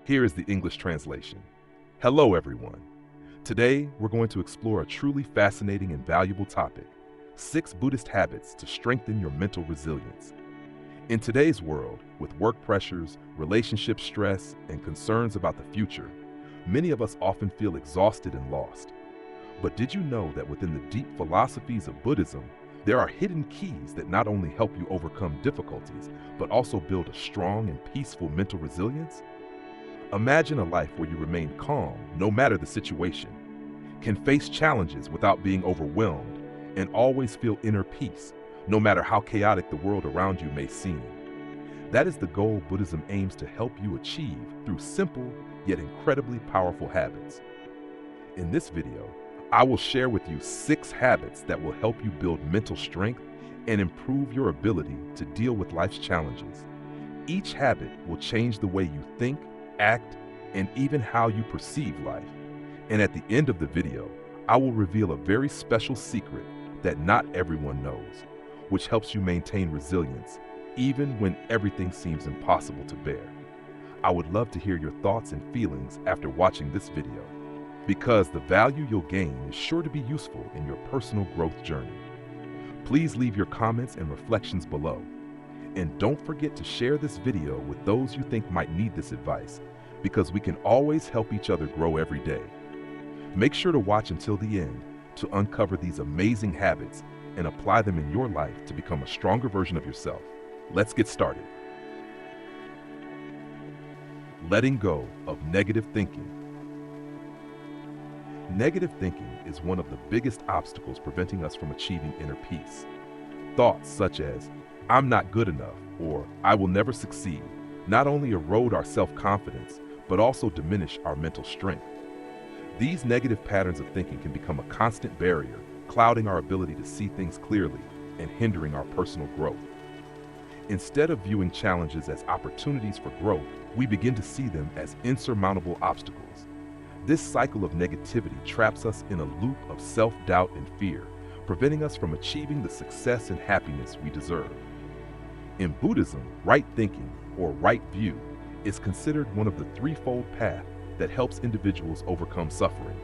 Here is the English translation. Hello, everyone. Today, we're going to explore a truly fascinating and valuable topic: 6 Buddhist habits to strengthen your mental resilience. In today's world, with work pressures, relationship stress, and concerns about the future, many of us often feel exhausted and lost. But did you know that within the deep philosophies of Buddhism, there are hidden keys that not only help you overcome difficulties, but also build a strong and peaceful mental resilience? Imagine a life where you remain calm no matter the situation, can face challenges without being overwhelmed, and always feel inner peace, no matter how chaotic the world around you may seem. That is the goal Buddhism aims to help you achieve through simple yet incredibly powerful habits. In this video, I will share with you 6 habits that will help you build mental strength and improve your ability to deal with life's challenges. Each habit will change the way you think, act, and even how you perceive life. And at the end of the video, I will reveal a very special secret that not everyone knows, which helps you maintain resilience even when everything seems impossible to bear. I would love to hear your thoughts and feelings after watching this video, because the value you'll gain is sure to be useful in your personal growth journey. Please leave your comments and reflections below. And don't forget to share this video with those you think might need this advice, because we can always help each other grow every day. Make sure to watch until the end to uncover these amazing habits and apply them in your life to become a stronger version of yourself. Let's get started. Letting go of negative thinking. Negative thinking is one of the biggest obstacles preventing us from achieving inner peace. Thoughts such as, "I'm not good enough," or "I will never succeed," not only erode our self-confidence, but also diminish our mental strength. These negative patterns of thinking can become a constant barrier, clouding our ability to see things clearly and hindering our personal growth. Instead of viewing challenges as opportunities for growth, we begin to see them as insurmountable obstacles. This cycle of negativity traps us in a loop of self-doubt and fear, preventing us from achieving the success and happiness we deserve. In Buddhism, right thinking, or right view, is considered one of the threefold path that helps individuals overcome suffering.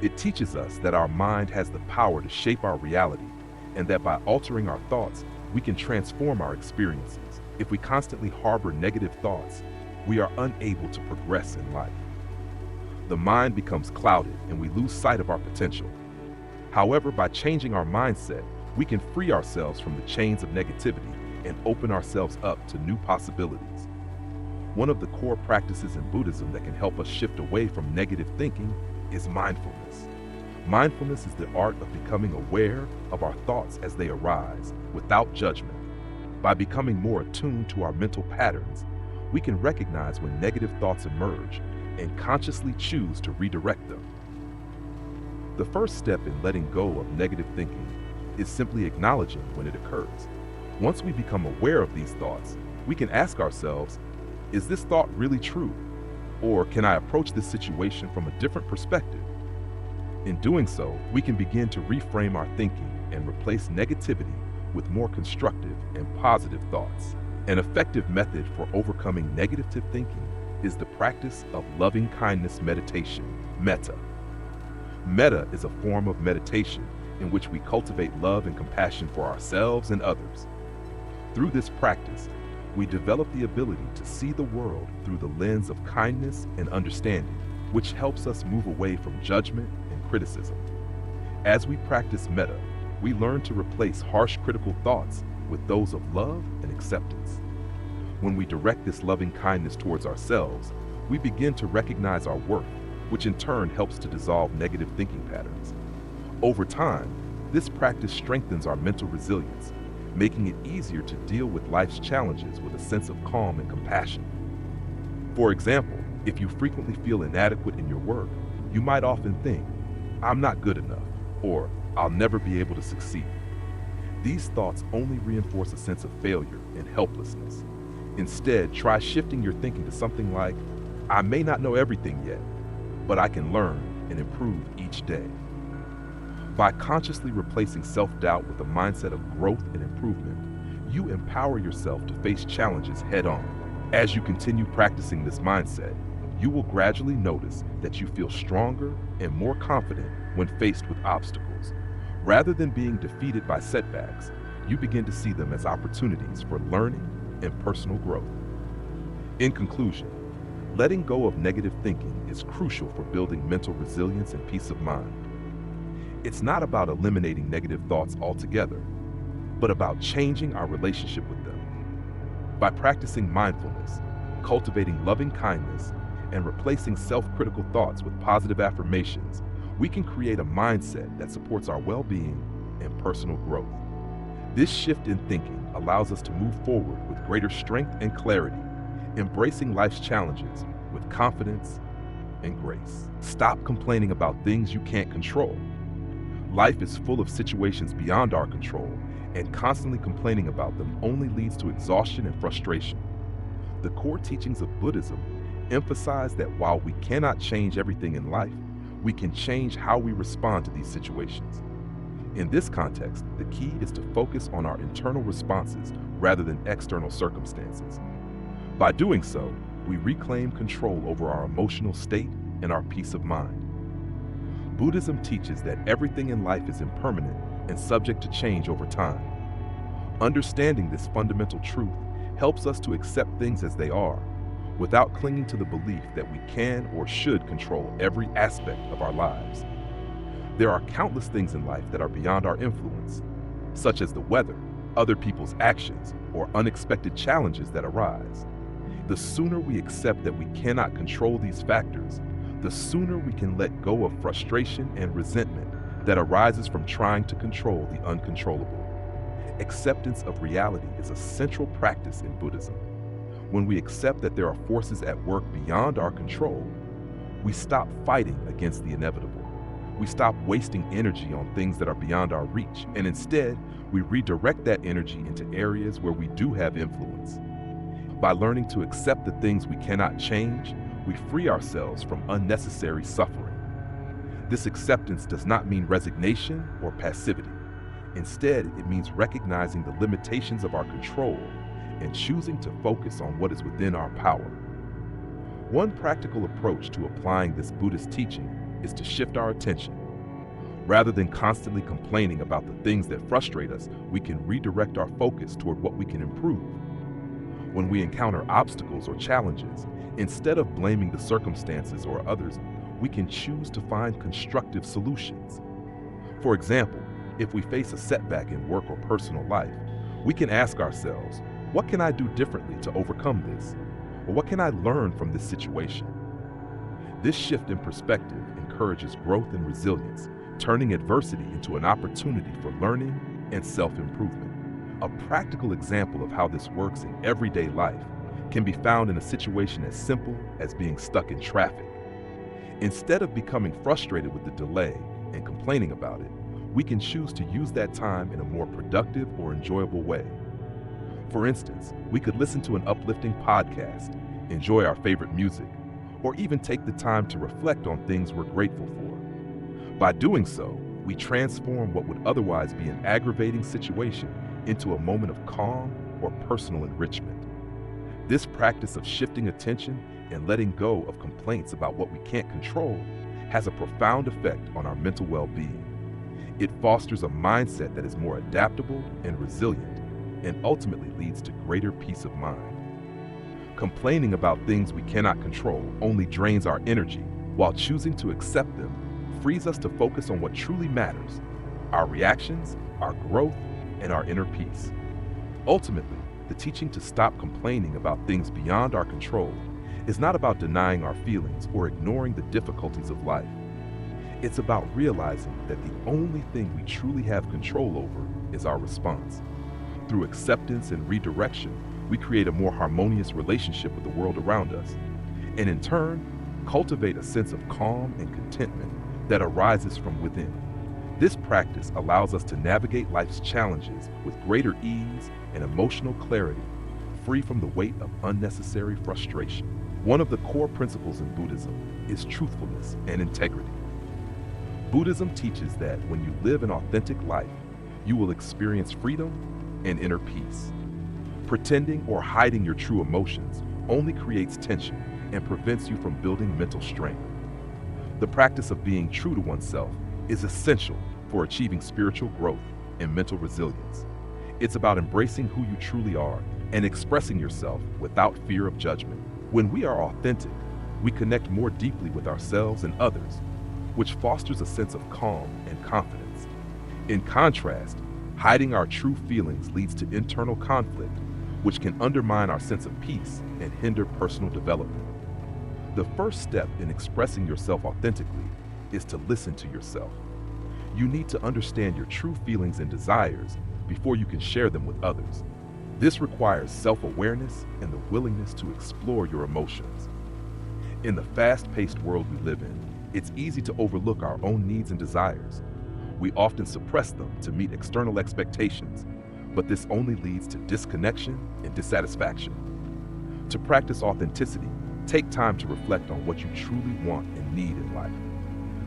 It teaches us that our mind has the power to shape our reality, and that by altering our thoughts, we can transform our experiences. If we constantly harbor negative thoughts, we are unable to progress in life. The mind becomes clouded and we lose sight of our potential. However, by changing our mindset, we can free ourselves from the chains of negativity and open ourselves up to new possibilities. One of the core practices in Buddhism that can help us shift away from negative thinking is mindfulness. Mindfulness is the art of becoming aware of our thoughts as they arise, without judgment. By becoming more attuned to our mental patterns, we can recognize when negative thoughts emerge and consciously choose to redirect them. The first step in letting go of negative thinking is simply acknowledging when it occurs. Once we become aware of these thoughts, we can ask ourselves, is this thought really true? Or can I approach this situation from a different perspective? In doing so, we can begin to reframe our thinking and replace negativity with more constructive and positive thoughts. An effective method for overcoming negative thinking is the practice of loving kindness meditation, metta. Metta is a form of meditation in which we cultivate love and compassion for ourselves and others. Through this practice, we develop the ability to see the world through the lens of kindness and understanding, which helps us move away from judgment and criticism. As we practice metta, we learn to replace harsh critical thoughts with those of love and acceptance. When we direct this loving kindness towards ourselves, we begin to recognize our worth, which in turn helps to dissolve negative thinking patterns. Over time, this practice strengthens our mental resilience, making it easier to deal with life's challenges with a sense of calm and compassion. For example, if you frequently feel inadequate in your work, you might often think, "I'm not good enough," or "I'll never be able to succeed." These thoughts only reinforce a sense of failure and helplessness. Instead, try shifting your thinking to something like, "I may not know everything yet, but I can learn and improve each day." By consciously replacing self-doubt with a mindset of growth and improvement, you empower yourself to face challenges head-on. As you continue practicing this mindset, you will gradually notice that you feel stronger and more confident when faced with obstacles. Rather than being defeated by setbacks, you begin to see them as opportunities for learning and personal growth. In conclusion, letting go of negative thinking is crucial for building mental resilience and peace of mind. It's not about eliminating negative thoughts altogether, but about changing our relationship with them. By practicing mindfulness, cultivating loving kindness, and replacing self-critical thoughts with positive affirmations, we can create a mindset that supports our well-being and personal growth. This shift in thinking allows us to move forward with greater strength and clarity, embracing life's challenges with confidence and grace. Stop complaining about things you can't control. Life is full of situations beyond our control, and constantly complaining about them only leads to exhaustion and frustration. The core teachings of Buddhism emphasize that while we cannot change everything in life, we can change how we respond to these situations. In this context, the key is to focus on our internal responses rather than external circumstances. By doing so, we reclaim control over our emotional state and our peace of mind. Buddhism teaches that everything in life is impermanent and subject to change over time. Understanding this fundamental truth helps us to accept things as they are, without clinging to the belief that we can or should control every aspect of our lives. There are countless things in life that are beyond our influence, such as the weather, other people's actions, or unexpected challenges that arise. The sooner we accept that we cannot control these factors, the sooner we can let go of frustration and resentment that arises from trying to control the uncontrollable. Acceptance of reality is a central practice in Buddhism. When we accept that there are forces at work beyond our control, we stop fighting against the inevitable. We stop wasting energy on things that are beyond our reach, and instead, we redirect that energy into areas where we do have influence. By learning to accept the things we cannot change, we free ourselves from unnecessary suffering. This acceptance does not mean resignation or passivity. Instead, it means recognizing the limitations of our control and choosing to focus on what is within our power. One practical approach to applying this Buddhist teaching is to shift our attention. Rather than constantly complaining about the things that frustrate us, we can redirect our focus toward what we can improve. When we encounter obstacles or challenges, instead of blaming the circumstances or others, we can choose to find constructive solutions. For example, if we face a setback in work or personal life, we can ask ourselves, what can I do differently to overcome this? Or what can I learn from this situation? This shift in perspective encourages growth and resilience, turning adversity into an opportunity for learning and self-improvement. A practical example of how this works in everyday life can be found in a situation as simple as being stuck in traffic. Instead of becoming frustrated with the delay and complaining about it, we can choose to use that time in a more productive or enjoyable way. For instance, we could listen to an uplifting podcast, enjoy our favorite music, or even take the time to reflect on things we're grateful for. By doing so, we transform what would otherwise be an aggravating situation into a moment of calm or personal enrichment. This practice of shifting attention and letting go of complaints about what we can't control has a profound effect on our mental well-being. It fosters a mindset that is more adaptable and resilient, and ultimately leads to greater peace of mind. Complaining about things we cannot control only drains our energy, while choosing to accept them frees us to focus on what truly matters: our reactions, our growth, and our inner peace. Ultimately, the teaching to stop complaining about things beyond our control is not about denying our feelings or ignoring the difficulties of life. It's about realizing that the only thing we truly have control over is our response. Through acceptance and redirection, we create a more harmonious relationship with the world around us, and in turn, cultivate a sense of calm and contentment that arises from within. This practice allows us to navigate life's challenges with greater ease and emotional clarity, free from the weight of unnecessary frustration. One of the core principles in Buddhism is truthfulness and integrity. Buddhism teaches that when you live an authentic life, you will experience freedom and inner peace. Pretending or hiding your true emotions only creates tension and prevents you from building mental strength. The practice of being true to oneself is essential for achieving spiritual growth and mental resilience. It's about embracing who you truly are and expressing yourself without fear of judgment. When we are authentic, we connect more deeply with ourselves and others, which fosters a sense of calm and confidence. In contrast, hiding our true feelings leads to internal conflict, which can undermine our sense of peace and hinder personal development. The first step in expressing yourself authentically is to listen to yourself. You need to understand your true feelings and desires before you can share them with others. This requires self-awareness and the willingness to explore your emotions. In the fast-paced world we live in, it's easy to overlook our own needs and desires. We often suppress them to meet external expectations, but this only leads to disconnection and dissatisfaction. To practice authenticity, take time to reflect on what you truly want and need in life.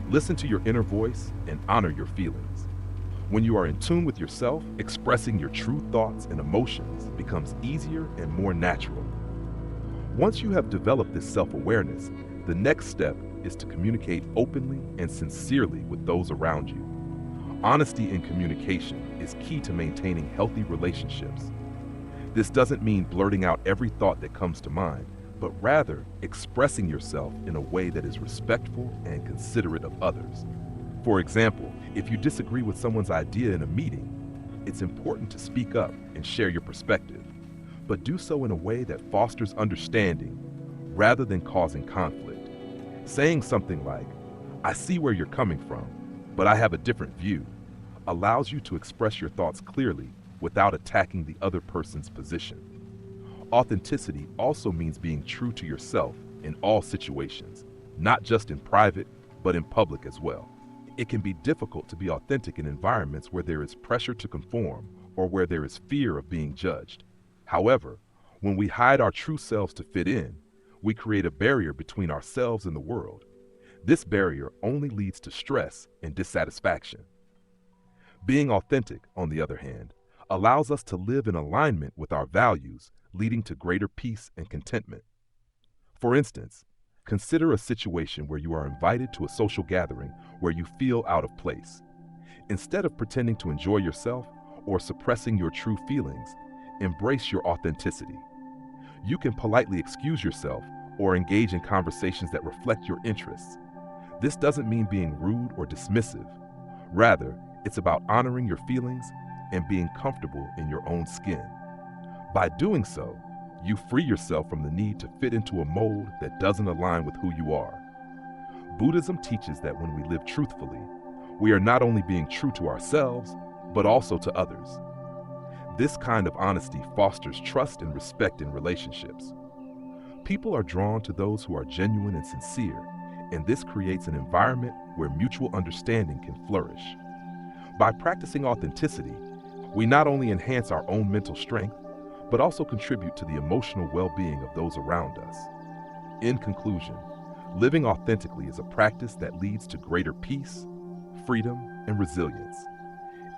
Listen to your inner voice and honor your feelings. When you are in tune with yourself, expressing your true thoughts and emotions becomes easier and more natural. Once you have developed this self-awareness, the next step is to communicate openly and sincerely with those around you. Honesty in communication is key to maintaining healthy relationships. This doesn't mean blurting out every thought that comes to mind, but rather expressing yourself in a way that is respectful and considerate of others. For example, if you disagree with someone's idea in a meeting, it's important to speak up and share your perspective, but do so in a way that fosters understanding rather than causing conflict. Saying something like, "I see where you're coming from, but I have a different view," allows you to express your thoughts clearly without attacking the other person's position. Authenticity also means being true to yourself in all situations, not just in private, but in public as well. It can be difficult to be authentic in environments where there is pressure to conform or where there is fear of being judged. However, when we hide our true selves to fit in, we create a barrier between ourselves and the world. This barrier only leads to stress and dissatisfaction. Being authentic, on the other hand, allows us to live in alignment with our values, leading to greater peace and contentment. For instance, consider a situation where you are invited to a social gathering where you feel out of place. Instead of pretending to enjoy yourself or suppressing your true feelings, embrace your authenticity. You can politely excuse yourself or engage in conversations that reflect your interests. This doesn't mean being rude or dismissive. Rather, it's about honoring your feelings and being comfortable in your own skin. By doing so, you free yourself from the need to fit into a mold that doesn't align with who you are. Buddhism teaches that when we live truthfully, we are not only being true to ourselves, but also to others. This kind of honesty fosters trust and respect in relationships. People are drawn to those who are genuine and sincere, and this creates an environment where mutual understanding can flourish. By practicing authenticity, we not only enhance our own mental strength, but also contribute to the emotional well-being of those around us. In conclusion, living authentically is a practice that leads to greater peace, freedom, and resilience.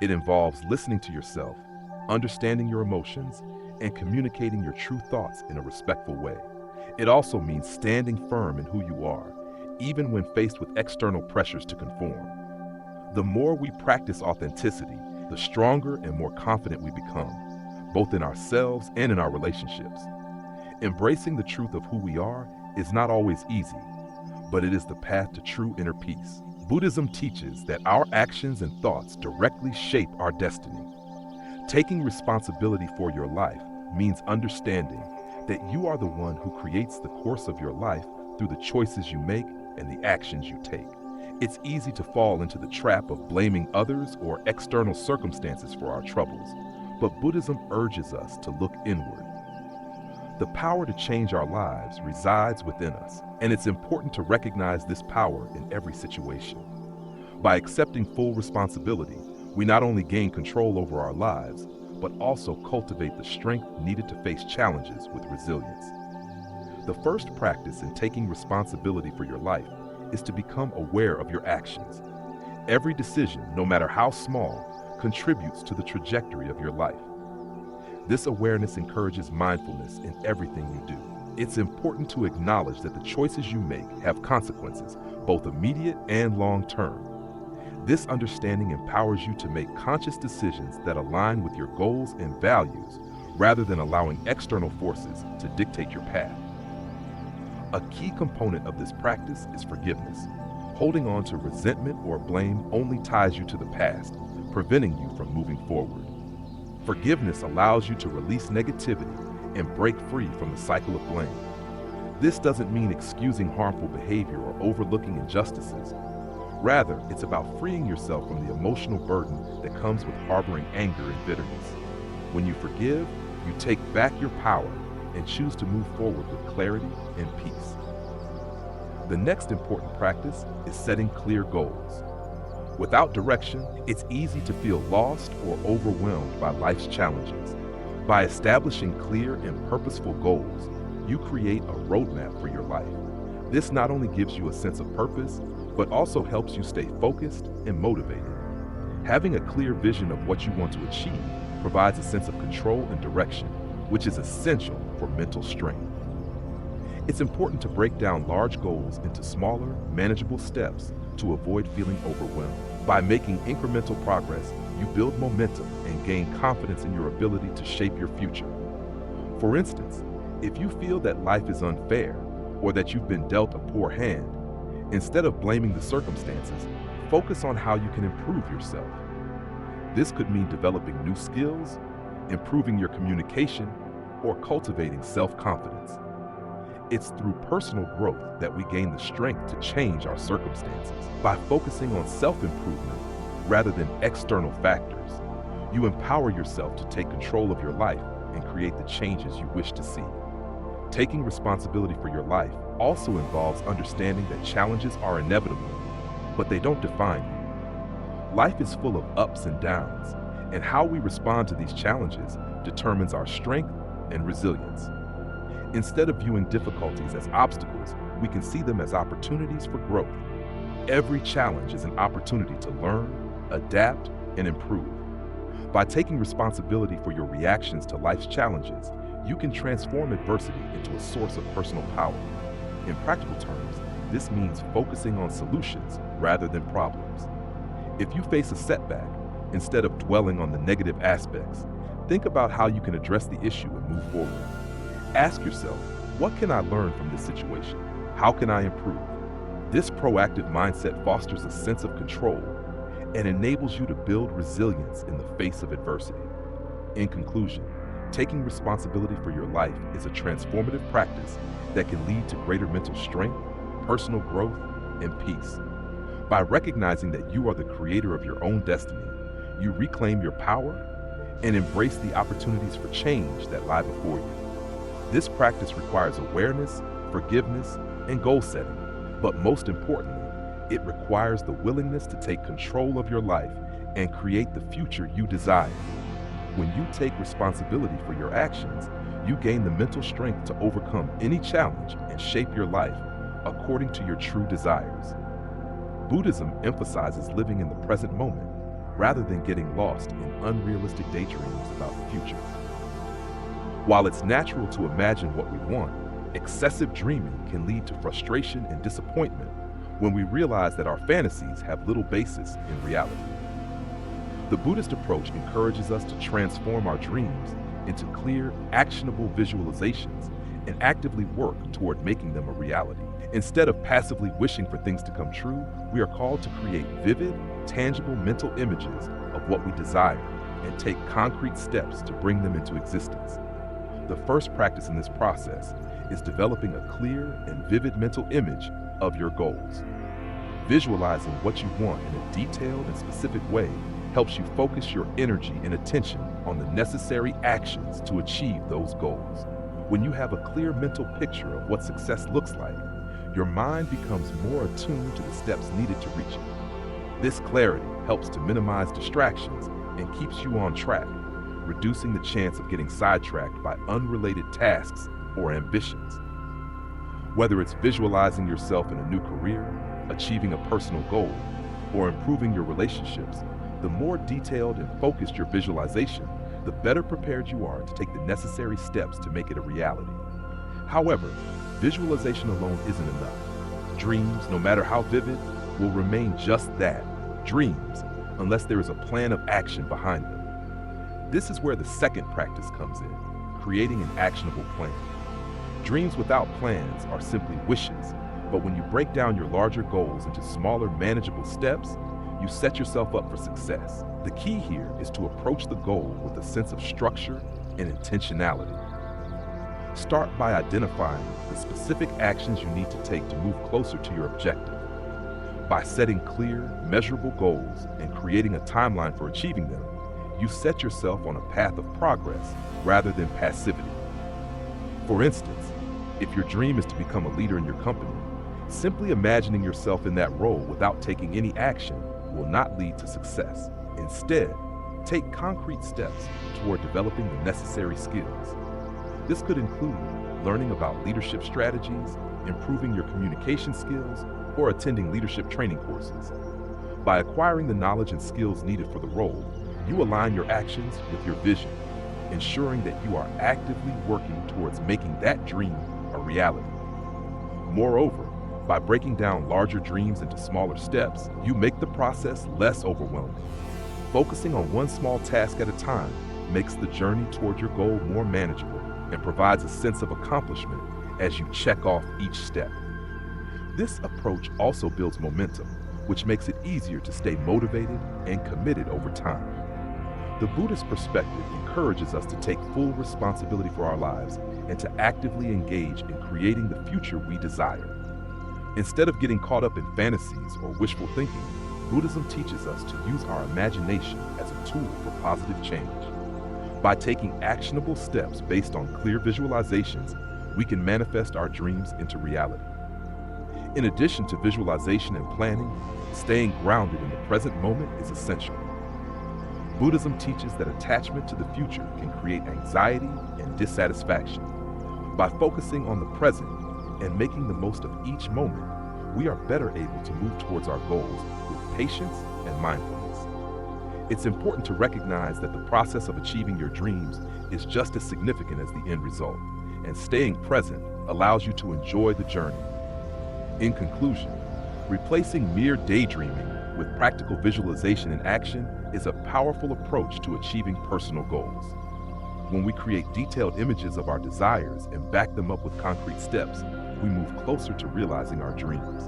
It involves listening to yourself, understanding your emotions, and communicating your true thoughts in a respectful way. It also means standing firm in who you are, even when faced with external pressures to conform. The more we practice authenticity, the stronger and more confident we become, both in ourselves and in our relationships. Embracing the truth of who we are is not always easy, but it is the path to true inner peace. Buddhism teaches that our actions and thoughts directly shape our destiny. Taking responsibility for your life means understanding that you are the one who creates the course of your life through the choices you make and the actions you take. It's easy to fall into the trap of blaming others or external circumstances for our troubles, but Buddhism urges us to look inward. The power to change our lives resides within us, and it's important to recognize this power in every situation. By accepting full responsibility, we not only gain control over our lives, but also cultivate the strength needed to face challenges with resilience. The first practice in taking responsibility for your life is to become aware of your actions. Every decision, no matter how small, contributes to the trajectory of your life. This awareness encourages mindfulness in everything you do. It's important to acknowledge that the choices you make have consequences, both immediate and long-term. This understanding empowers you to make conscious decisions that align with your goals and values, rather than allowing external forces to dictate your path. A key component of this practice is forgiveness. Holding on to resentment or blame only ties you to the past, preventing you from moving forward. Forgiveness allows you to release negativity and break free from the cycle of blame. This doesn't mean excusing harmful behavior or overlooking injustices. Rather, it's about freeing yourself from the emotional burden that comes with harboring anger and bitterness. When you forgive, you take back your power and choose to move forward with clarity and peace. The next important practice is setting clear goals. Without direction, it's easy to feel lost or overwhelmed by life's challenges. By establishing clear and purposeful goals, you create a roadmap for your life. This not only gives you a sense of purpose, but also helps you stay focused and motivated. Having a clear vision of what you want to achieve provides a sense of control and direction, which is essential for mental strength. It's important to break down large goals into smaller, manageable steps to avoid feeling overwhelmed. By making incremental progress, you build momentum and gain confidence in your ability to shape your future. For instance, if you feel that life is unfair or that you've been dealt a poor hand, instead of blaming the circumstances, focus on how you can improve yourself. This could mean developing new skills, improving your communication, or cultivating self-confidence. It's through personal growth that we gain the strength to change our circumstances. By focusing on self-improvement rather than external factors, you empower yourself to take control of your life and create the changes you wish to see. Taking responsibility for your life also involves understanding that challenges are inevitable, but they don't define you. Life is full of ups and downs, and how we respond to these challenges determines our strength and resilience. Instead of viewing difficulties as obstacles, we can see them as opportunities for growth. Every challenge is an opportunity to learn, adapt, and improve. By taking responsibility for your reactions to life's challenges, you can transform adversity into a source of personal power. In practical terms, this means focusing on solutions rather than problems. If you face a setback, instead of dwelling on the negative aspects, think about how you can address the issue and move forward. Ask yourself, what can I learn from this situation? How can I improve? This proactive mindset fosters a sense of control and enables you to build resilience in the face of adversity. In conclusion, taking responsibility for your life is a transformative practice that can lead to greater mental strength, personal growth, and peace. By recognizing that you are the creator of your own destiny, you reclaim your power and embrace the opportunities for change that lie before you. This practice requires awareness, forgiveness, and goal setting, but most importantly, it requires the willingness to take control of your life and create the future you desire. When you take responsibility for your actions, you gain the mental strength to overcome any challenge and shape your life according to your true desires. Buddhism emphasizes living in the present moment rather than getting lost in unrealistic daydreams about the future. While it's natural to imagine what we want, excessive dreaming can lead to frustration and disappointment when we realize that our fantasies have little basis in reality. The Buddhist approach encourages us to transform our dreams into clear, actionable visualizations and actively work toward making them a reality. Instead of passively wishing for things to come true, we are called to create vivid, tangible mental images of what we desire and take concrete steps to bring them into existence. The first practice in this process is developing a clear and vivid mental image of your goals. Visualizing what you want in a detailed and specific way helps you focus your energy and attention on the necessary actions to achieve those goals. When you have a clear mental picture of what success looks like, your mind becomes more attuned to the steps needed to reach it. This clarity helps to minimize distractions and keeps you on track, reducing the chance of getting sidetracked by unrelated tasks or ambitions. Whether it's visualizing yourself in a new career, achieving a personal goal, or improving your relationships, the more detailed and focused your visualization, the better prepared you are to take the necessary steps to make it a reality. However, visualization alone isn't enough. Dreams, no matter how vivid, will remain just that, dreams, unless there is a plan of action behind them. This is where the second practice comes in, creating an actionable plan. Dreams without plans are simply wishes, but when you break down your larger goals into smaller, manageable steps, you set yourself up for success. The key here is to approach the goal with a sense of structure and intentionality. Start by identifying the specific actions you need to take to move closer to your objective. By setting clear, measurable goals and creating a timeline for achieving them, you set yourself on a path of progress rather than passivity. For instance, if your dream is to become a leader in your company, simply imagining yourself in that role without taking any action will not lead to success. Instead, take concrete steps toward developing the necessary skills. This could include learning about leadership strategies, improving your communication skills, or attending leadership training courses. By acquiring the knowledge and skills needed for the role, you align your actions with your vision, ensuring that you are actively working towards making that dream a reality. Moreover, by breaking down larger dreams into smaller steps, you make the process less overwhelming. Focusing on one small task at a time makes the journey toward your goal more manageable and provides a sense of accomplishment as you check off each step. This approach also builds momentum, which makes it easier to stay motivated and committed over time. The Buddhist perspective encourages us to take full responsibility for our lives and to actively engage in creating the future we desire. Instead of getting caught up in fantasies or wishful thinking, Buddhism teaches us to use our imagination as a tool for positive change. By taking actionable steps based on clear visualizations, we can manifest our dreams into reality. In addition to visualization and planning, staying grounded in the present moment is essential. Buddhism teaches that attachment to the future can create anxiety and dissatisfaction. By focusing on the present and making the most of each moment, we are better able to move towards our goals with patience and mindfulness. It's important to recognize that the process of achieving your dreams is just as significant as the end result, and staying present allows you to enjoy the journey. In conclusion, replacing mere daydreaming with practical visualization and action is a powerful approach to achieving personal goals. When we create detailed images of our desires and back them up with concrete steps, we move closer to realizing our dreams.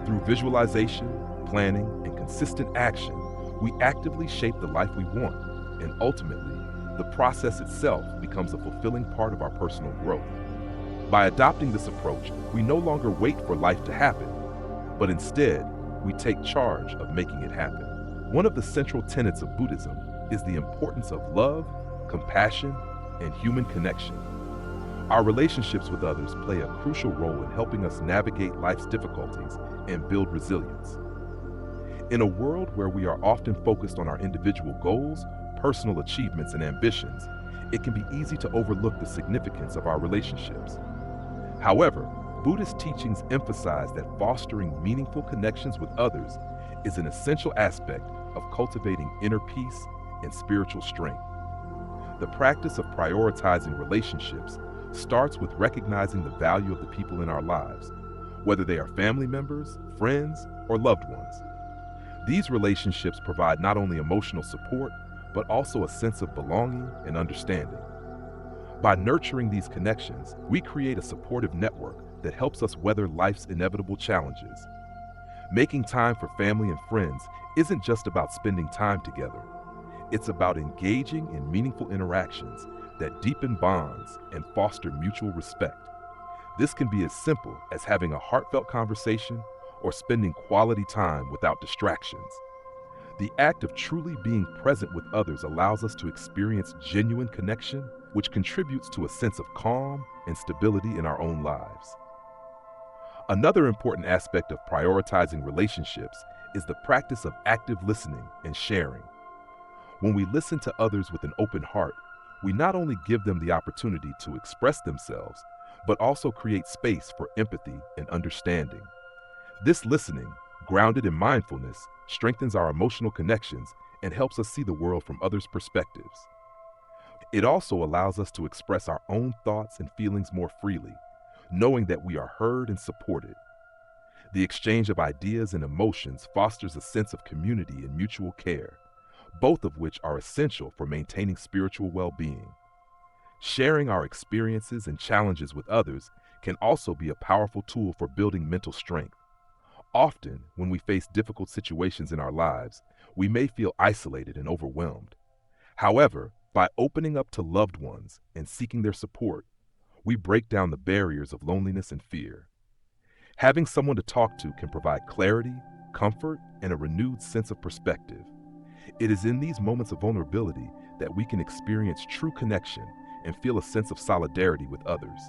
Through visualization, planning, and consistent action, we actively shape the life we want, and ultimately, the process itself becomes a fulfilling part of our personal growth. By adopting this approach, we no longer wait for life to happen, but instead, we take charge of making it happen. One of the central tenets of Buddhism is the importance of love, compassion, and human connection. Our relationships with others play a crucial role in helping us navigate life's difficulties and build resilience. In a world where we are often focused on our individual goals, personal achievements, and ambitions, it can be easy to overlook the significance of our relationships. However, Buddhist teachings emphasize that fostering meaningful connections with others is an essential aspect of cultivating inner peace and spiritual strength. The practice of prioritizing relationships starts with recognizing the value of the people in our lives, whether they are family members, friends, or loved ones. These relationships provide not only emotional support, but also a sense of belonging and understanding. By nurturing these connections, we create a supportive network that helps us weather life's inevitable challenges. Making time for family and friends isn't just about spending time together. It's about engaging in meaningful interactions that deepen bonds and foster mutual respect. This can be as simple as having a heartfelt conversation or spending quality time without distractions. The act of truly being present with others allows us to experience genuine connection, which contributes to a sense of calm and stability in our own lives. Another important aspect of prioritizing relationships is the practice of active listening and sharing. When we listen to others with an open heart, we not only give them the opportunity to express themselves, but also create space for empathy and understanding. This listening, grounded in mindfulness, strengthens our emotional connections and helps us see the world from others' perspectives. It also allows us to express our own thoughts and feelings more freely, knowing that we are heard and supported. The exchange of ideas and emotions fosters a sense of community and mutual care, both of which are essential for maintaining spiritual well-being. Sharing our experiences and challenges with others can also be a powerful tool for building mental strength. Often, when we face difficult situations in our lives, we may feel isolated and overwhelmed. However, by opening up to loved ones and seeking their support, we break down the barriers of loneliness and fear. Having someone to talk to can provide clarity, comfort, and a renewed sense of perspective. It is in these moments of vulnerability that we can experience true connection and feel a sense of solidarity with others.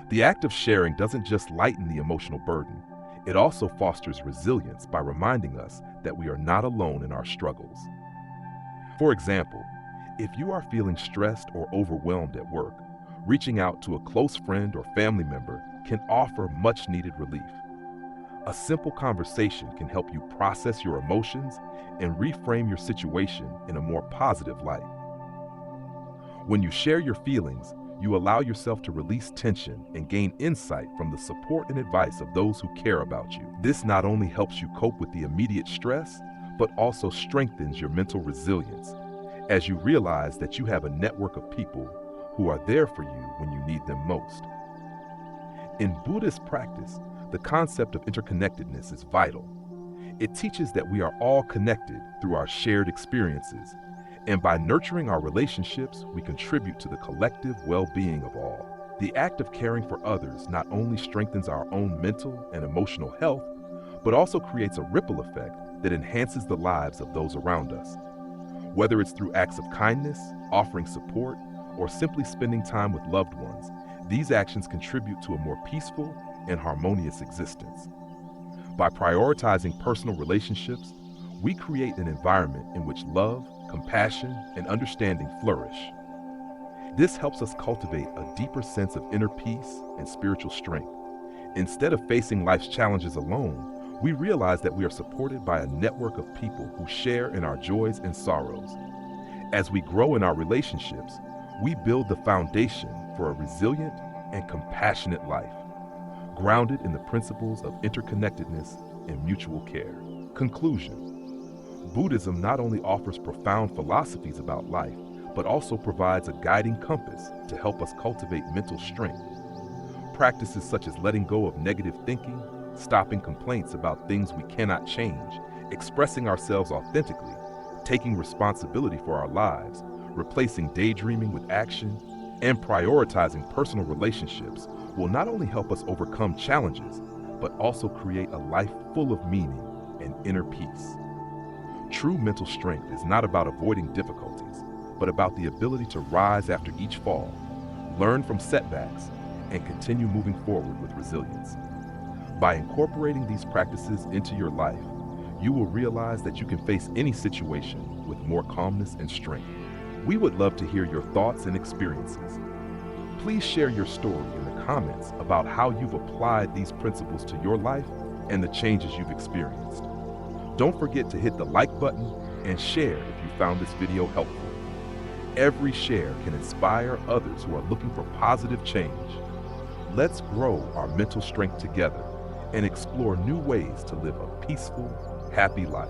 The act of sharing doesn't just lighten the emotional burden, it also fosters resilience by reminding us that we are not alone in our struggles. For example, if you are feeling stressed or overwhelmed at work, reaching out to a close friend or family member can offer much-needed relief. A simple conversation can help you process your emotions and reframe your situation in a more positive light. When you share your feelings, you allow yourself to release tension and gain insight from the support and advice of those who care about you. This not only helps you cope with the immediate stress, but also strengthens your mental resilience, as you realize that you have a network of people who are there for you when you need them most. In Buddhist practice, the concept of interconnectedness is vital. It teaches that we are all connected through our shared experiences, and by nurturing our relationships, we contribute to the collective well-being of all. The act of caring for others not only strengthens our own mental and emotional health, but also creates a ripple effect that enhances the lives of those around us. Whether it's through acts of kindness, offering support, or simply spending time with loved ones, these actions contribute to a more peaceful and harmonious existence. By prioritizing personal relationships, we create an environment in which love, compassion, and understanding flourish. This helps us cultivate a deeper sense of inner peace and spiritual strength. Instead of facing life's challenges alone, we realize that we are supported by a network of people who share in our joys and sorrows. As we grow in our relationships, we build the foundation for a resilient and compassionate life, grounded in the principles of interconnectedness and mutual care. Conclusion: Buddhism not only offers profound philosophies about life, but also provides a guiding compass to help us cultivate mental strength. Practices such as letting go of negative thinking, stopping complaints about things we cannot change, expressing ourselves authentically, taking responsibility for our lives, replacing daydreaming with action, and prioritizing personal relationships will not only help us overcome challenges, but also create a life full of meaning and inner peace. True mental strength is not about avoiding difficulties, but about the ability to rise after each fall, learn from setbacks, and continue moving forward with resilience. By incorporating these practices into your life, you will realize that you can face any situation with more calmness and strength. We would love to hear your thoughts and experiences. Please share your story in the comments about how you've applied these principles to your life and the changes you've experienced. Don't forget to hit the like button and share if you found this video helpful. Every share can inspire others who are looking for positive change. Let's grow our mental strength together and explore new ways to live a peaceful, happy life.